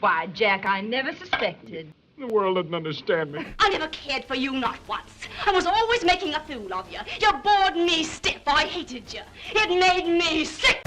Why, Jack, I never suspected. The world doesn't understand me. I never cared for you, not once. I was always making a fool of you. You bored me stiff. I hated you. It made me sick.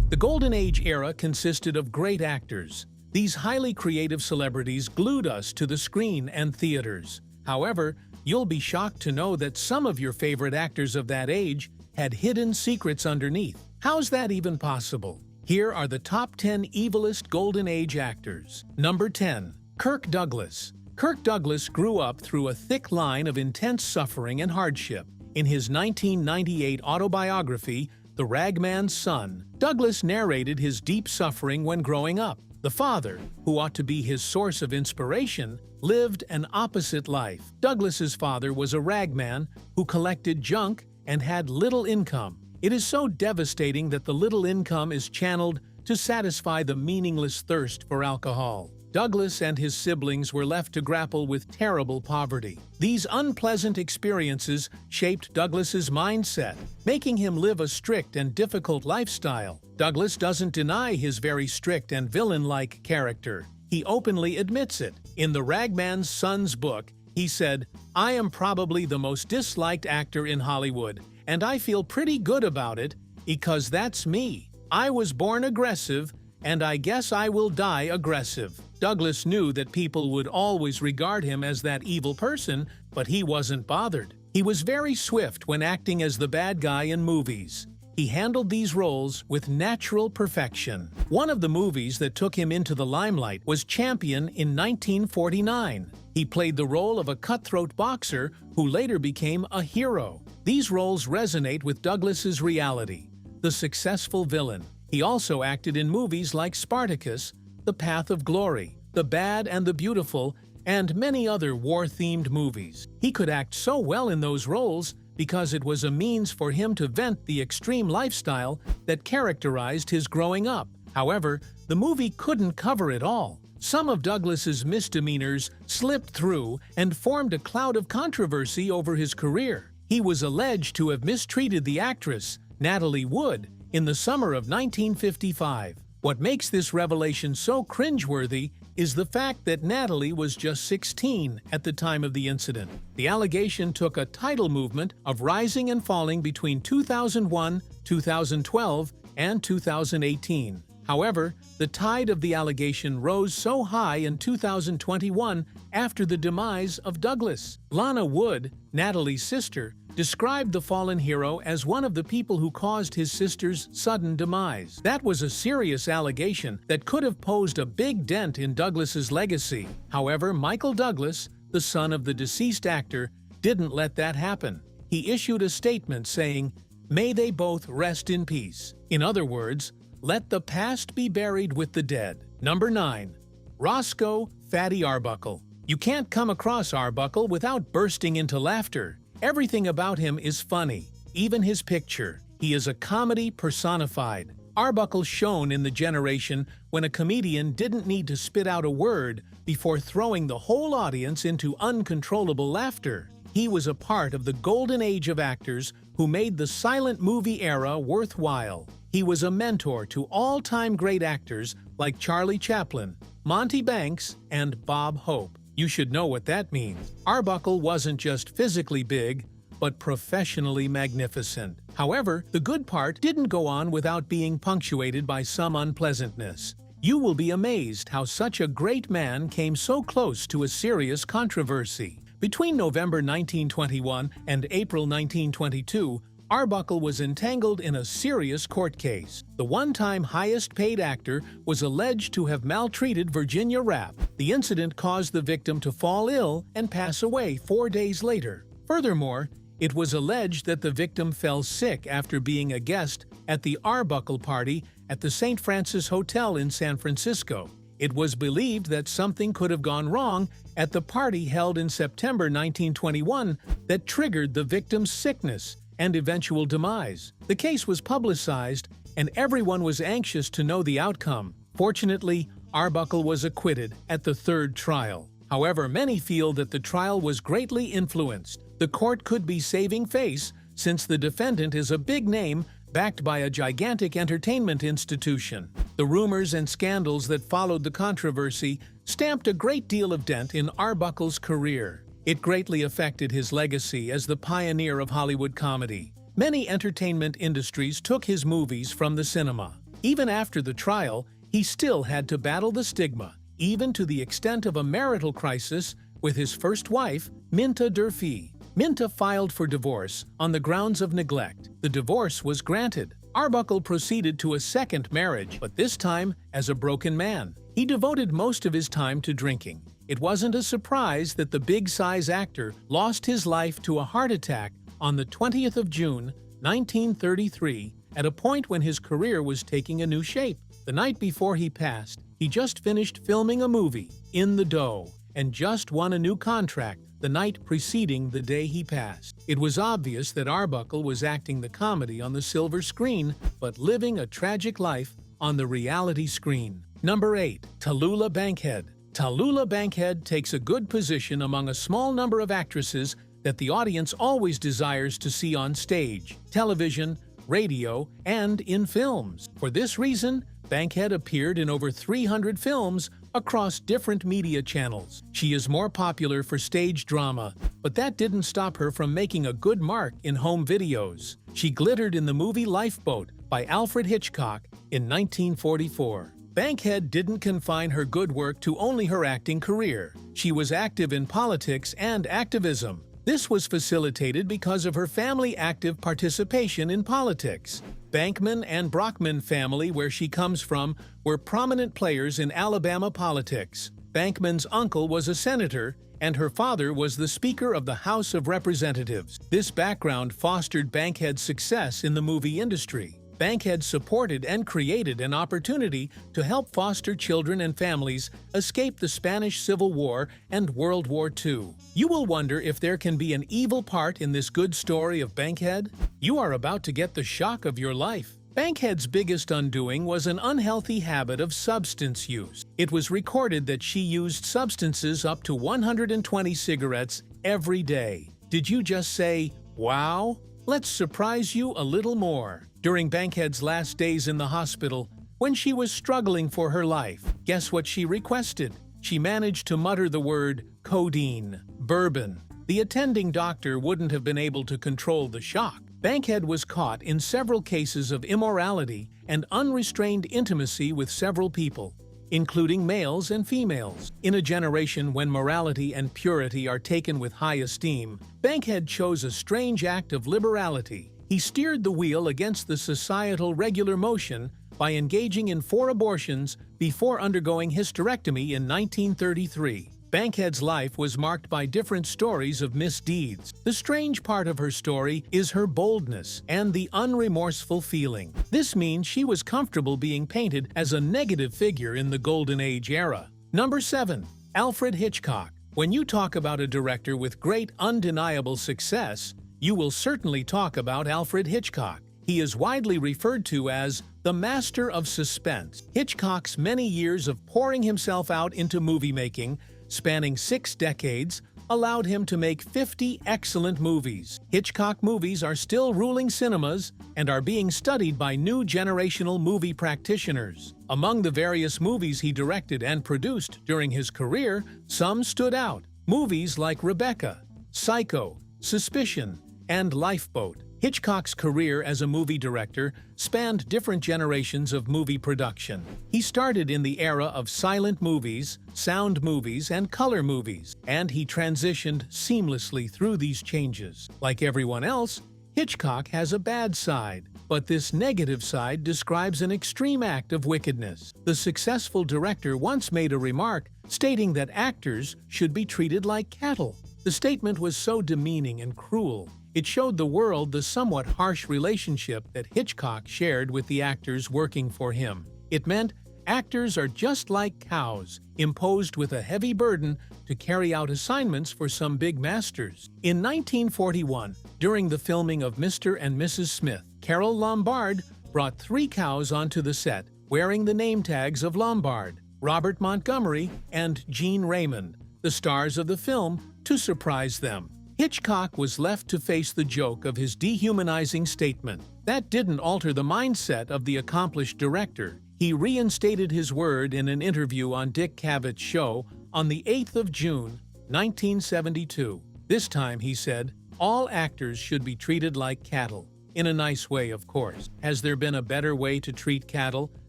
The Golden Age era consisted of great actors. These highly creative celebrities glued us to the screen and theaters. However, you'll be shocked to know that some of your favorite actors of that age had hidden secrets underneath. How's that even possible? Here are the top 10 evilest Golden Age actors. Number 10. Kirk Douglas. Kirk Douglas grew up through a thick line of intense suffering and hardship. In his 1998 autobiography, The Ragman's Son, Douglas narrated his deep suffering when growing up. The father, who ought to be his source of inspiration, lived an opposite life. Douglas's father was a ragman who collected junk and had little income. It is so devastating that the little income is channeled to satisfy the meaningless thirst for alcohol. Douglas and his siblings were left to grapple with terrible poverty. These unpleasant experiences shaped Douglas's mindset, making him live a strict and difficult lifestyle. Douglas doesn't deny his very strict and villain-like character. He openly admits it. In The Ragman's Son's book, he said, "I am probably the most disliked actor in Hollywood, and I feel pretty good about it because that's me. I was born aggressive, and I guess I will die aggressive." Douglas knew that people would always regard him as that evil person, but he wasn't bothered. He was very swift when acting as the bad guy in movies. He handled these roles with natural perfection. One of the movies that took him into the limelight was Champion in 1949. He played the role of a cutthroat boxer who later became a hero. These roles resonate with Douglas's reality, the successful villain. He also acted in movies like Spartacus, The Path of Glory, The Bad and the Beautiful, and many other war-themed movies. He could act so well in those roles because it was a means for him to vent the extreme lifestyle that characterized his growing up. However, the movie couldn't cover it all. Some of Douglas's misdemeanors slipped through and formed a cloud of controversy over his career. He was alleged to have mistreated the actress, Natalie Wood, in the summer of 1955. What makes this revelation so cringeworthy is the fact that Natalie was just 16 at the time of the incident. The allegation took a tidal movement of rising and falling between 2001, 2012, and 2018. However, the tide of the allegation rose so high in 2021 after the demise of Douglas. Lana Wood, Natalie's sister, described the fallen hero as one of the people who caused his sister's sudden demise. That was a serious allegation that could have posed a big dent in Douglas's legacy. However, Michael Douglas, the son of the deceased actor, didn't let that happen. He issued a statement saying, "May they both rest in peace." In other words, let the past be buried with the dead. Number 9. Roscoe Fatty Arbuckle. You can't come across Arbuckle without bursting into laughter. Everything about him is funny, even his picture. He is a comedy personified. Arbuckle shone in the generation when a comedian didn't need to spit out a word before throwing the whole audience into uncontrollable laughter. He was a part of the golden age of actors who made the silent movie era worthwhile. He was a mentor to all-time great actors like Charlie Chaplin, Monty Banks, and Bob Hope. You should know what that means. Arbuckle wasn't just physically big, but professionally magnificent. However, the good part didn't go on without being punctuated by some unpleasantness. You will be amazed how such a great man came so close to a serious controversy. Between November 1921 and April 1922, Arbuckle was entangled in a serious court case. The one-time highest-paid actor was alleged to have maltreated Virginia Rapp. The incident caused the victim to fall ill and pass away 4 days later. Furthermore, it was alleged that the victim fell sick after being a guest at the Arbuckle party at the St. Francis Hotel in San Francisco. It was believed that something could have gone wrong at the party held in September 1921 that triggered the victim's sickness and eventual demise. The case was publicized, and everyone was anxious to know the outcome. Fortunately, Arbuckle was acquitted at the third trial. However, many feel that the trial was greatly influenced. The court could be saving face since the defendant is a big name backed by a gigantic entertainment institution. The rumors and scandals that followed the controversy stamped a great deal of dent in Arbuckle's career. It greatly affected his legacy as the pioneer of Hollywood comedy. Many entertainment industries took his movies from the cinema. Even after the trial, he still had to battle the stigma, even to the extent of a marital crisis with his first wife, Minta Durfee. Minta filed for divorce on the grounds of neglect. The divorce was granted. Arbuckle proceeded to a second marriage, but this time as a broken man. He devoted most of his time to drinking. It wasn't a surprise that the big-size actor lost his life to a heart attack on the 20th of June, 1933, at a point when his career was taking a new shape. The night before he passed, he just finished filming a movie, In the Dough, and just won a new contract the night preceding the day he passed. It was obvious that Arbuckle was acting the comedy on the silver screen, but living a tragic life on the reality screen. Number 8. Tallulah Bankhead. Tallulah Bankhead takes a good position among a small number of actresses that the audience always desires to see on stage, television, radio, and in films. For this reason, Bankhead appeared in over 300 films across different media channels. She is more popular for stage drama, but that didn't stop her from making a good mark in home videos. She glittered in the movie Lifeboat by Alfred Hitchcock in 1944. Bankhead didn't confine her good work to only her acting career. She was active in politics and activism. This was facilitated because of her family's active participation in politics. Bankman and Brockman family, where she comes from, were prominent players in Alabama politics. Bankman's uncle was a senator, and her father was the Speaker of the House of Representatives. This background fostered Bankhead's success in the movie industry. Bankhead supported and created an opportunity to help foster children and families escape the Spanish Civil War and World War II. You will wonder if there can be an evil part in this good story of Bankhead? You are about to get the shock of your life. Bankhead's biggest undoing was an unhealthy habit of substance use. It was recorded that she used substances up to 120 cigarettes every day. Did you just say, wow? Let's surprise you a little more. During Bankhead's last days in the hospital, when she was struggling for her life, guess what she requested? She managed to mutter the word codeine, bourbon. The attending doctor wouldn't have been able to control the shock. Bankhead was caught in several cases of immorality and unrestrained intimacy with several people, including males and females. In a generation when morality and purity are taken with high esteem, Bankhead chose a strange act of liberality. He steered the wheel against the societal regular motion by engaging in 4 abortions before undergoing hysterectomy in 1933. Bankhead's life was marked by different stories of misdeeds. The strange part of her story is her boldness and the unremorseful feeling. This means she was comfortable being painted as a negative figure in the Golden Age era. Number 7. Alfred Hitchcock. When you talk about a director with great undeniable success, you will certainly talk about Alfred Hitchcock. He is widely referred to as the master of suspense. Hitchcock's many years of pouring himself out into movie making, spanning 6 decades, allowed him to make 50 excellent movies. Hitchcock movies are still ruling cinemas and are being studied by new generational movie practitioners. Among the various movies he directed and produced during his career, some stood out. Movies like Rebecca, Psycho, Suspicion, and Lifeboat. Hitchcock's career as a movie director spanned different generations of movie production. He started in the era of silent movies, sound movies, and color movies, and he transitioned seamlessly through these changes. Like everyone else, Hitchcock has a bad side, but this negative side describes an extreme act of wickedness. The successful director once made a remark stating that actors should be treated like cattle. The statement was so demeaning and cruel. It showed the world the somewhat harsh relationship that Hitchcock shared with the actors working for him. It meant actors are just like cows, imposed with a heavy burden to carry out assignments for some big masters. In 1941, during the filming of Mr. and Mrs. Smith, Carole Lombard brought 3 cows onto the set, wearing the name tags of Lombard, Robert Montgomery, and Gene Raymond, the stars of the film, to surprise them. Hitchcock was left to face the joke of his dehumanizing statement. That didn't alter the mindset of the accomplished director. He reinstated his word in an interview on Dick Cavett's show on the 8th of June, 1972. This time he said, "All actors should be treated like cattle. In a nice way, of course. Has there been a better way to treat cattle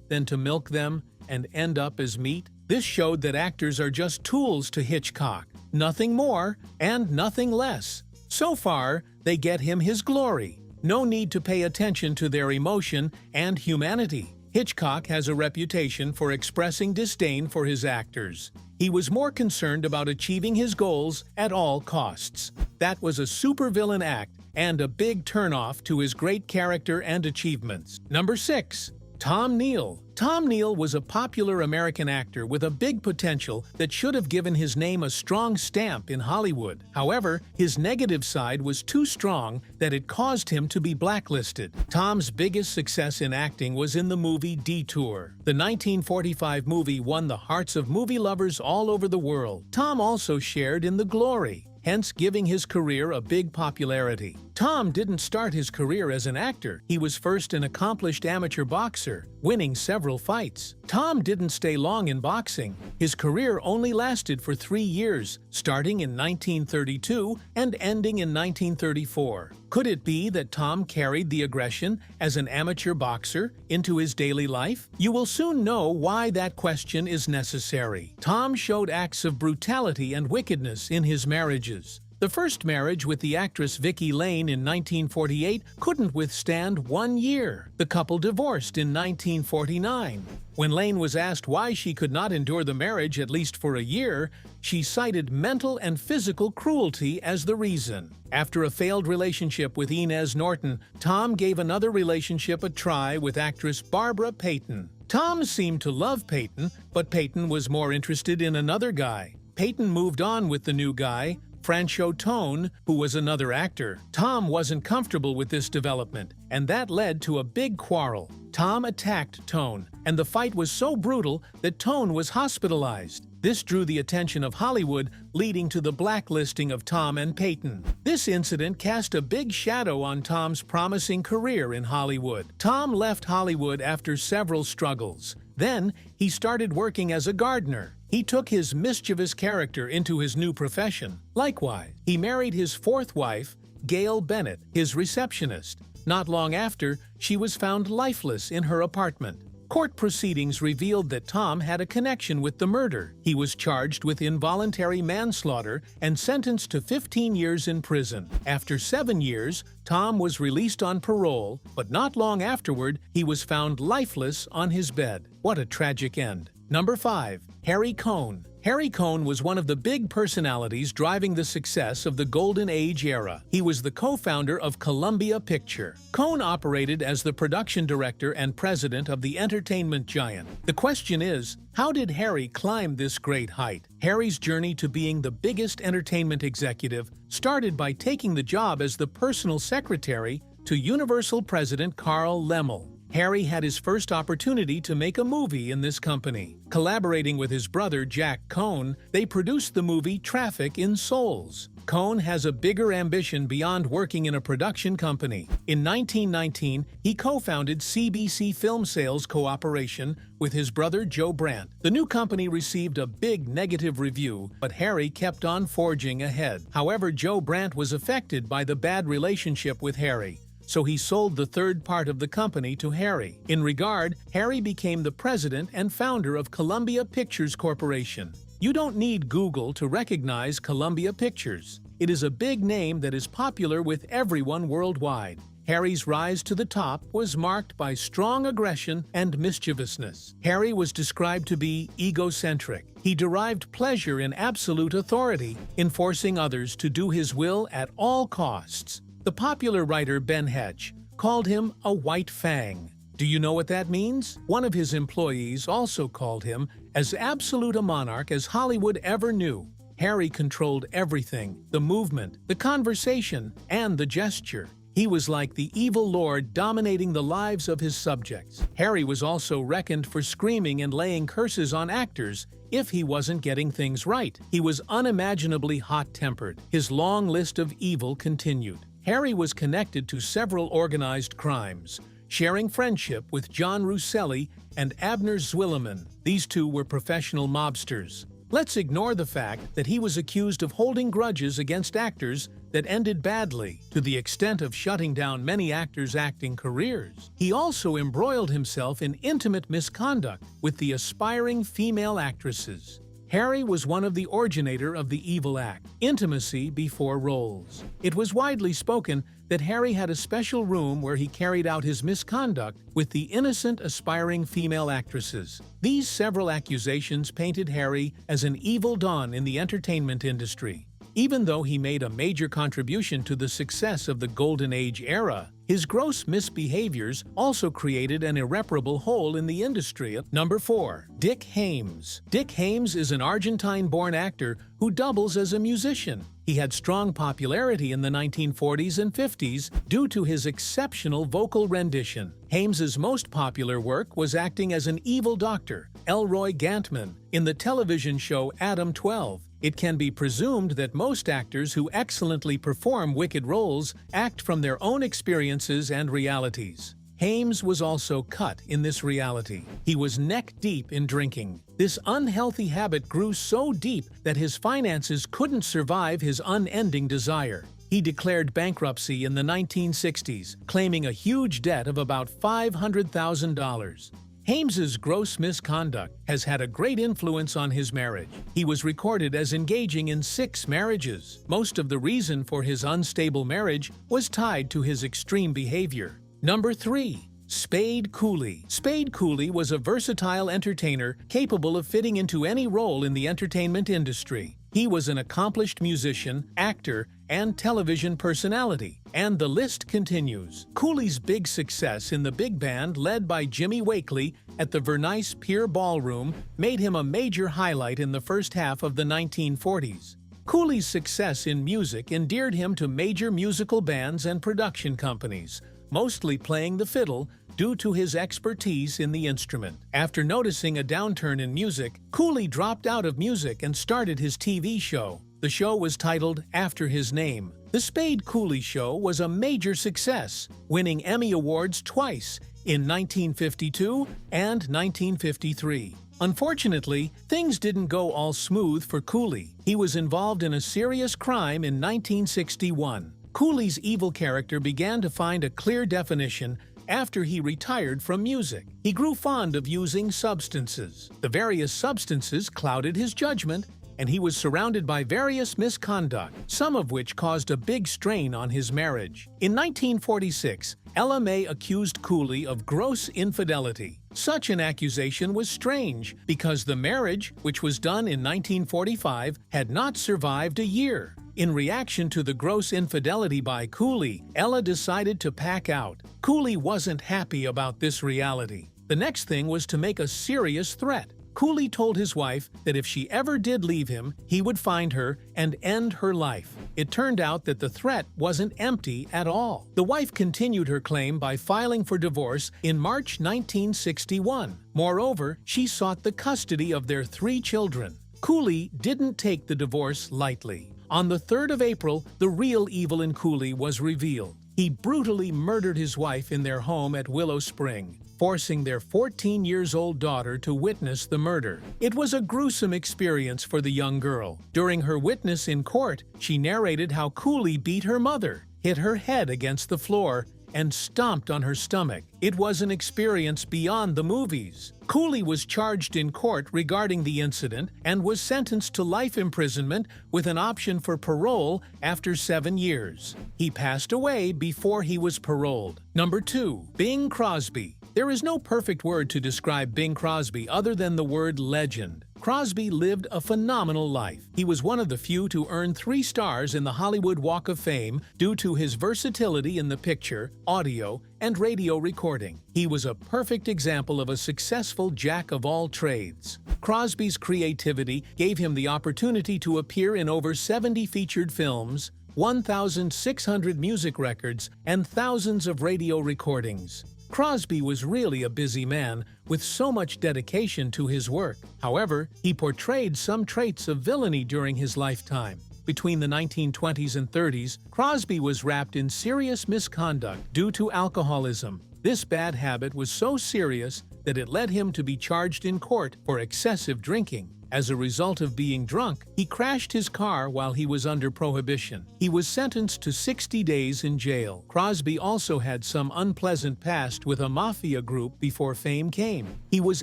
than to milk them and end up as meat?" This showed that actors are just tools to Hitchcock, nothing more and nothing less. So far, they get him his glory. No need to pay attention to their emotion and humanity. Hitchcock has a reputation for expressing disdain for his actors. He was more concerned about achieving his goals at all costs. That was a supervillain act and a big turnoff to his great character and achievements. Number 6. Tom Neal. Tom Neal was a popular American actor with a big potential that should have given his name a strong stamp in Hollywood. However, his negative side was too strong that it caused him to be blacklisted. Tom's biggest success in acting was in the movie Detour. The 1945 movie won the hearts of movie lovers all over the world. Tom also shared in the glory, hence giving his career a big popularity. Tom didn't start his career as an actor. He was first an accomplished amateur boxer, winning several fights. Tom didn't stay long in boxing. His career only lasted for 3 years, starting in 1932 and ending in 1934. Could it be that Tom carried the aggression as an amateur boxer into his daily life? You will soon know why that question is necessary. Tom showed acts of brutality and wickedness in his marriages. The first marriage with the actress Vicki Lane in 1948 couldn't withstand 1 year. The couple divorced in 1949. When Lane was asked why she could not endure the marriage at least for a year, she cited mental and physical cruelty as the reason. After a failed relationship with Inez Norton, Tom gave another relationship a try with actress Barbara Payton. Tom seemed to love Payton, but Payton was more interested in another guy. Payton moved on with the new guy, Franchot Tone, who was another actor. Tom wasn't comfortable with this development, and that led to a big quarrel. Tom attacked Tone, and the fight was so brutal that Tone was hospitalized. This drew the attention of Hollywood, leading to the blacklisting of Tom and Payton. This incident cast a big shadow on Tom's promising career in Hollywood. Tom left Hollywood after several struggles. Then, he started working as a gardener. He took his mischievous character into his new profession. Likewise, he married his 4th wife, Gail Bennett, his receptionist. Not long after, she was found lifeless in her apartment. Court proceedings revealed that Tom had a connection with the murder. He was charged with involuntary manslaughter and sentenced to 15 years in prison. After 7 years, Tom was released on parole, but not long afterward, he was found lifeless on his bed. What a tragic end. Number 5. Harry Cohn. Harry Cohn was one of the big personalities driving the success of the Golden Age era. He was the co-founder of Columbia Picture. Cohn operated as the production director and president of the entertainment giant. The question is, how did Harry climb this great height? Harry's journey to being the biggest entertainment executive started by taking the job as the personal secretary to Universal president Carl Laemmle. Harry had his first opportunity to make a movie in this company. Collaborating with his brother Jack Cohn, they produced the movie Traffic in Souls. Cohn has a bigger ambition beyond working in a production company. In 1919, he co-founded CBC Film Sales Cooperation with his brother Joe Brandt. The new company received a big negative review, but Harry kept on forging ahead. However, Joe Brandt was affected by the bad relationship with Harry, so he sold the third part of the company to Harry. In regard, Harry became the president and founder of Columbia Pictures Corporation. You don't need Google to recognize Columbia Pictures. It is a big name that is popular with everyone worldwide. Harry's rise to the top was marked by strong aggression and mischievousness. Harry was described to be egocentric. He derived pleasure in absolute authority, enforcing others to do his will at all costs. The popular writer Ben Hetch called him a white fang. Do you know what that means? One of his employees also called him as absolute a monarch as Hollywood ever knew. Harry controlled everything: the movement, the conversation, and the gesture. He was like the evil lord dominating the lives of his subjects. Harry was also reckoned for screaming and laying curses on actors if he wasn't getting things right. He was unimaginably hot-tempered. His long list of evil continued. Harry was connected to several organized crimes, sharing friendship with John Russelli and Abner Zwilliman. These two were professional mobsters. Let's ignore the fact that he was accused of holding grudges against actors that ended badly, to the extent of shutting down many actors' acting careers. He also embroiled himself in intimate misconduct with the aspiring female actresses. Harry was one of the originator of the evil act, intimacy before roles. It was widely spoken that Harry had a special room where he carried out his misconduct with the innocent aspiring female actresses. These several accusations painted Harry as an evil don in the entertainment industry. Even though he made a major contribution to the success of the Golden Age era, his gross misbehaviors also created an irreparable hole in the industry. Number 4. Dick Haymes. Dick Haymes is an Argentine-born actor who doubles as a musician. He had strong popularity in the 1940s and 50s due to his exceptional vocal rendition. Haymes' most popular work was acting as an evil doctor, Elroy Gantman, in the television show Adam 12. It can be presumed that most actors who excellently perform wicked roles act from their own experiences and realities. Haymes was also cut in this reality. He was neck-deep in drinking. This unhealthy habit grew so deep that his finances couldn't survive his unending desire. He declared bankruptcy in the 1960s, claiming a huge debt of about $500,000. Haymes' gross misconduct has had a great influence on his marriage. He was recorded as engaging in 6 marriages. Most of the reason for his unstable marriage was tied to his extreme behavior. Number 3. Spade Cooley. Spade Cooley was a versatile entertainer capable of fitting into any role in the entertainment industry. He was an accomplished musician, actor, and television personality, and the list continues. Cooley's big success in the big band led by Jimmy Wakely at the Vernice Pier Ballroom made him a major highlight in the first half of the 1940s. Cooley's success in music endeared him to major musical bands and production companies, mostly playing the fiddle due to his expertise in the instrument. After noticing a downturn in music, Cooley dropped out of music and started his TV show. The show was titled after his name. The Spade Cooley Show was a major success, winning Emmy Awards twice, in 1952 and 1953. Unfortunately, things didn't go all smooth for Cooley. He was involved in a serious crime in 1961. Cooley's evil character began to find a clear definition after he retired from music. He grew fond of using substances. The various substances clouded his judgment, and he was surrounded by various misconduct, some of which caused a big strain on his marriage. In 1946, Ella May accused Cooley of gross infidelity. Such an accusation was strange because the marriage, which was done in 1945, had not survived a year. In reaction to the gross infidelity by Cooley, Ella decided to pack out. Cooley wasn't happy about this reality. The next thing was to make a serious threat. Cooley told his wife that if she ever did leave him, he would find her and end her life. It turned out that the threat wasn't empty at all. The wife continued her claim by filing for divorce in March 1961. Moreover, she sought the custody of their 3 children. Cooley didn't take the divorce lightly. On the 3rd of April, the real evil in Cooley was revealed. He brutally murdered his wife in their home at Willow Spring, forcing their 14-year-old daughter to witness the murder. It was a gruesome experience for the young girl. During her witness in court, she narrated how Cooley beat her mother, hit her head against the floor, and stomped on her stomach. It was an experience beyond the movies. Cooley was charged in court regarding the incident and was sentenced to life imprisonment with an option for parole after 7 years. He passed away before he was paroled. Number 2. Bing Crosby. There is no perfect word to describe Bing Crosby other than the word legend. Crosby lived a phenomenal life. He was one of the few to earn 3 stars in the Hollywood Walk of Fame due to his versatility in the picture, audio, and radio recording. He was a perfect example of a successful jack of all trades. Crosby's creativity gave him the opportunity to appear in over 70 featured films, 1,600 music records, and thousands of radio recordings. Crosby was really a busy man with so much dedication to his work. However, he portrayed some traits of villainy during his lifetime. Between the 1920s and 30s, Crosby was wrapped in serious misconduct due to alcoholism. This bad habit was so serious that it led him to be charged in court for excessive drinking. As a result of being drunk, he crashed his car while he was under prohibition. He was sentenced to 60 days in jail. Crosby also had some unpleasant past with a mafia group before fame came. He was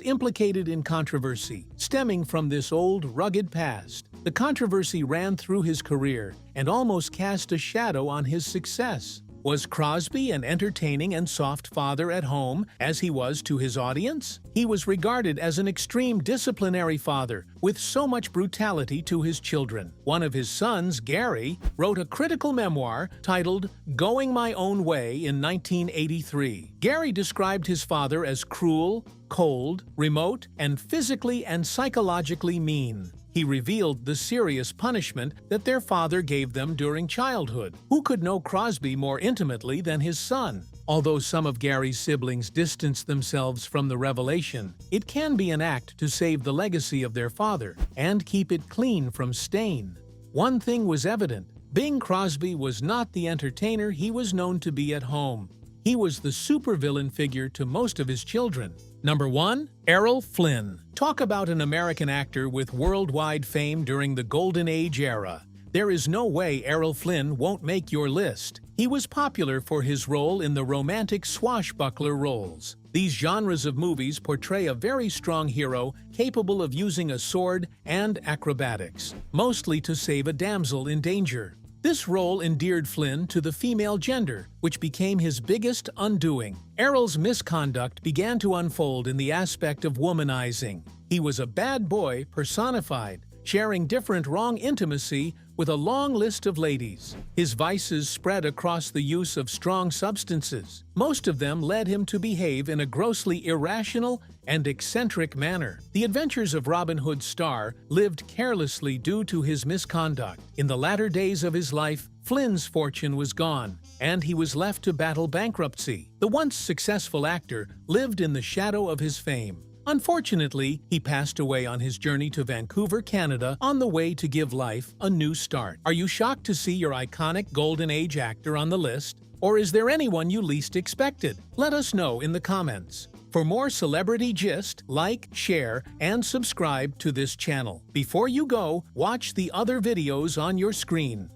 implicated in controversy, stemming from this old, rugged past. The controversy ran through his career and almost cast a shadow on his success. Was Crosby an entertaining and soft father at home, as he was to his audience? He was regarded as an extreme disciplinary father, with so much brutality to his children. One of his sons, Gary, wrote a critical memoir titled Going My Own Way in 1983. Gary described his father as cruel, cold, remote, and physically and psychologically mean. He revealed the serious punishment that their father gave them during childhood. Who could know Crosby more intimately than his son? Although some of Gary's siblings distanced themselves from the revelation, it can be an act to save the legacy of their father and keep it clean from stain. One thing was evident: Bing Crosby was not the entertainer he was known to be at home. He was the supervillain figure to most of his children. Number 1. Errol Flynn. Talk about an American actor with worldwide fame during the Golden Age era. There is no way Errol Flynn won't make your list. He was popular for his role in the romantic swashbuckler roles. These genres of movies portray a very strong hero capable of using a sword and acrobatics, mostly to save a damsel in danger. This role endeared Flynn to the female gender, which became his biggest undoing. Errol's misconduct began to unfold in the aspect of womanizing. He was a bad boy personified, sharing different wrong intimacy with a long list of ladies. His vices spread across the use of strong substances. Most of them led him to behave in a grossly irrational and eccentric manner. The adventures of Robin Hood's star lived carelessly due to his misconduct. In the latter days of his life, Flynn's fortune was gone, and he was left to battle bankruptcy. The once successful actor lived in the shadow of his fame. Unfortunately, he passed away on his journey to Vancouver, Canada, on the way to give life a new start. Are you shocked to see your iconic Golden Age actor on the list? Or is there anyone you least expected? Let us know in the comments. For more celebrity gist, like, share, and subscribe to this channel. Before you go, watch the other videos on your screen.